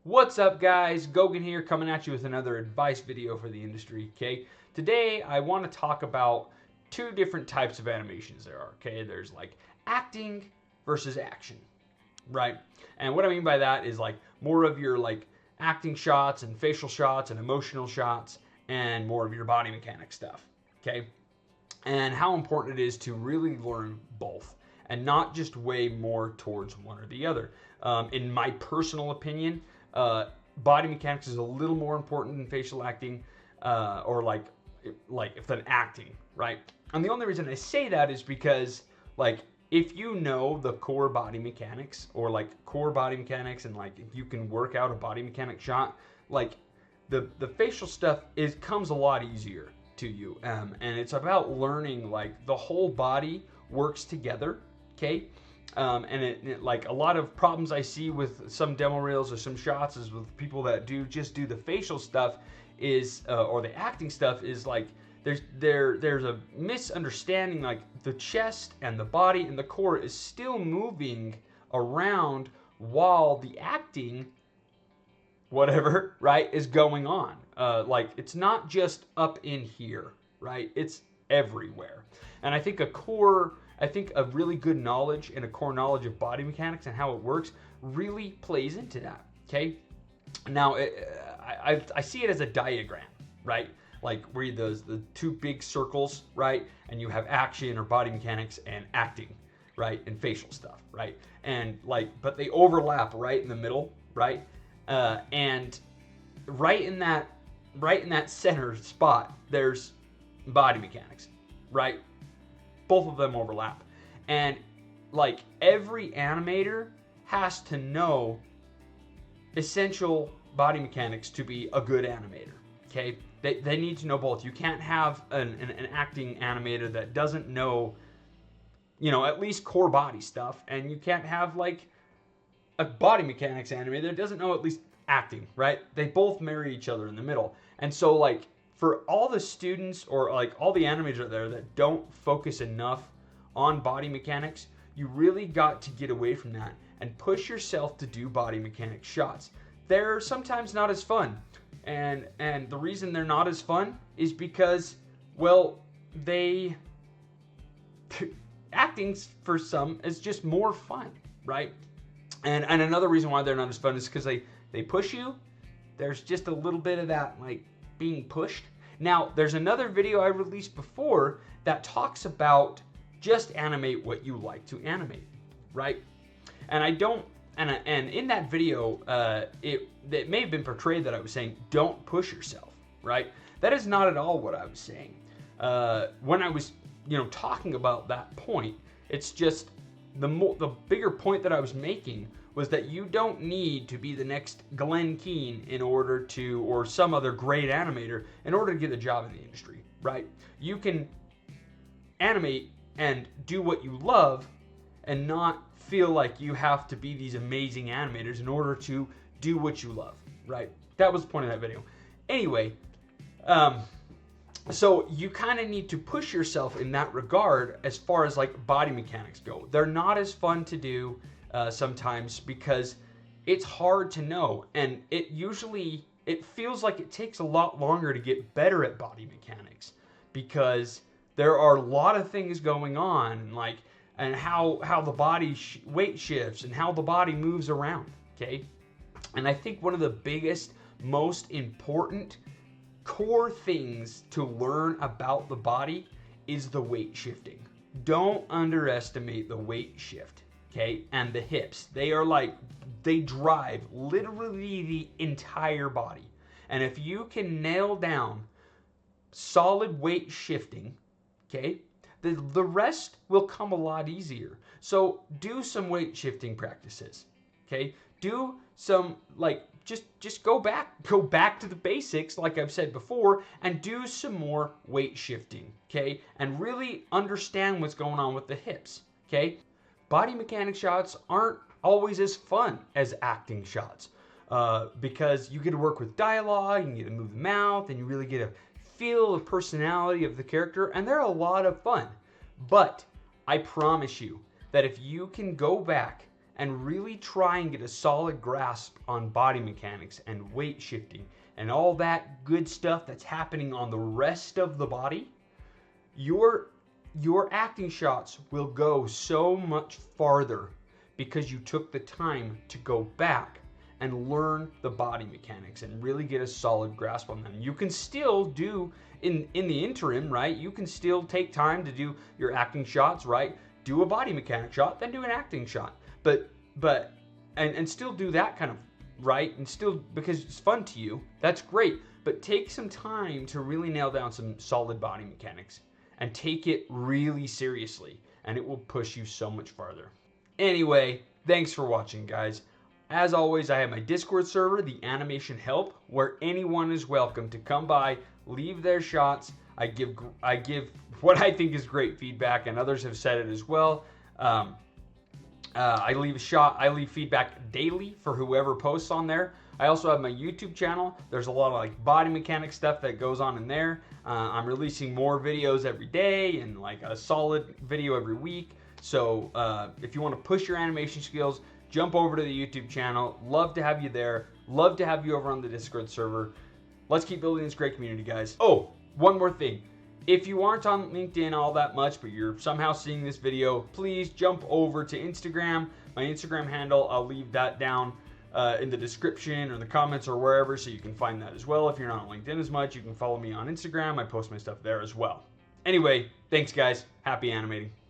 What's up, guys? Gogan here, coming at you with another advice video for the industry, okay? Today, I want to talk about two different types of animations there are, okay? There's like acting versus action, right? And what I mean by that is like more of your like acting shots and facial shots and emotional shots and more of your body mechanic stuff, okay? And how important it is to really learn both and not just weigh more towards one or the other. In my personal opinion, body mechanics is a little more important than facial acting, or like if than acting, right? And the only reason I say that is because like if you know the core body mechanics or like core body mechanics and like if you can work out a body mechanic shot, like the facial stuff comes a lot easier to you, and it's about learning like the whole body works together, okay? And it like a lot of problems I see with some demo reels or some shots is with people that just do the facial stuff is or the acting stuff is like there's a misunderstanding, like the chest and the body and the core is still moving around while the acting whatever, right, is going on. Like it's not just up in here, right? It's everywhere. And I think a really good knowledge and a core knowledge of body mechanics and how it works really plays into that, okay? Now, I see it as a diagram, right? Like where the two big circles, right? And you have action or body mechanics and acting, right? And facial stuff, right? And like, but they overlap right in the middle, right? And right in that center spot, there's body mechanics, right? Both of them overlap. And like every animator has to know essential body mechanics to be a good animator, okay? They need to know both. You can't have an acting animator that doesn't know, at least core body stuff, and you can't have like a body mechanics animator that doesn't know at least acting, right? They both marry each other in the middle. And so like for all the students or like all the animators out there that don't focus enough on body mechanics, you really got to get away from that and push yourself to do body mechanic shots. They're sometimes not as fun. And the reason they're not as fun is because, well, acting for some is just more fun, right? And another reason why they're not as fun is because they push you. There's just a little bit of that like being pushed. Now, there's another video I released before that talks about just animate what you like to animate, right? And in that video, it may have been portrayed that I was saying don't push yourself, right? That is not at all what I was saying. When I was talking about that point, it's just the bigger point that I was making was that you don't need to be the next Glenn Keane in order to, or some other great animator, in order to get a job in the industry, right? You can animate and do what you love and not feel like you have to be these amazing animators in order to do what you love, right? That was the point of that video. Anyway, so you kind of need to push yourself in that regard as far as like body mechanics go. They're not as fun to do sometimes because it's hard to know, and it feels like it takes a lot longer to get better at body mechanics because there are a lot of things going on, like and how the body weight shifts and how the body moves around, okay? And I think one of the biggest, most important core things to learn about the body is the weight shifting. Don't underestimate the weight shift, okay? And the hips. They drive literally the entire body. And if you can nail down solid weight shifting, okay, the rest will come a lot easier. So do some weight shifting practices, okay? Do some just go back to the basics, like I've said before, and do some more weight shifting, okay? And really understand what's going on with the hips, okay? Body mechanic shots aren't always as fun as acting shots because you get to work with dialogue, and you get to move the mouth, and you really get to feel the personality of the character, and they're a lot of fun. But I promise you that if you can go back and really try and get a solid grasp on body mechanics and weight shifting and all that good stuff that's happening on the rest of the body, your acting shots will go so much farther because you took the time to go back and learn the body mechanics and really get a solid grasp on them. You can still do in the interim, right? You can still take time to do your acting shots, right? Do a body mechanic shot, then do an acting shot. But still do that kind of, right? And still, because it's fun to you, that's great. But take some time to really nail down some solid body mechanics and take it really seriously, and it will push you so much farther. Anyway, thanks for watching, guys. As always, I have my Discord server, the Animation Help, where anyone is welcome to come by, leave their shots. I give what I think is great feedback, and others have said it as well. I leave feedback daily for whoever posts on there. I also have my YouTube channel. There's a lot of like body mechanic stuff that goes on in there. I'm releasing more videos every day and like a solid video every week. So if you want to push your animation skills, jump over to the YouTube channel. Love to have you there. Love to have you over on the Discord server. Let's keep building this great community, guys. Oh, one more thing. If you aren't on LinkedIn all that much, but you're somehow seeing this video, please jump over to Instagram. My Instagram handle, I'll leave that down in the description or the comments or wherever, so you can find that as well. If you're not on LinkedIn as much, you can follow me on Instagram. I post my stuff there as well. Anyway, thanks, guys. Happy animating.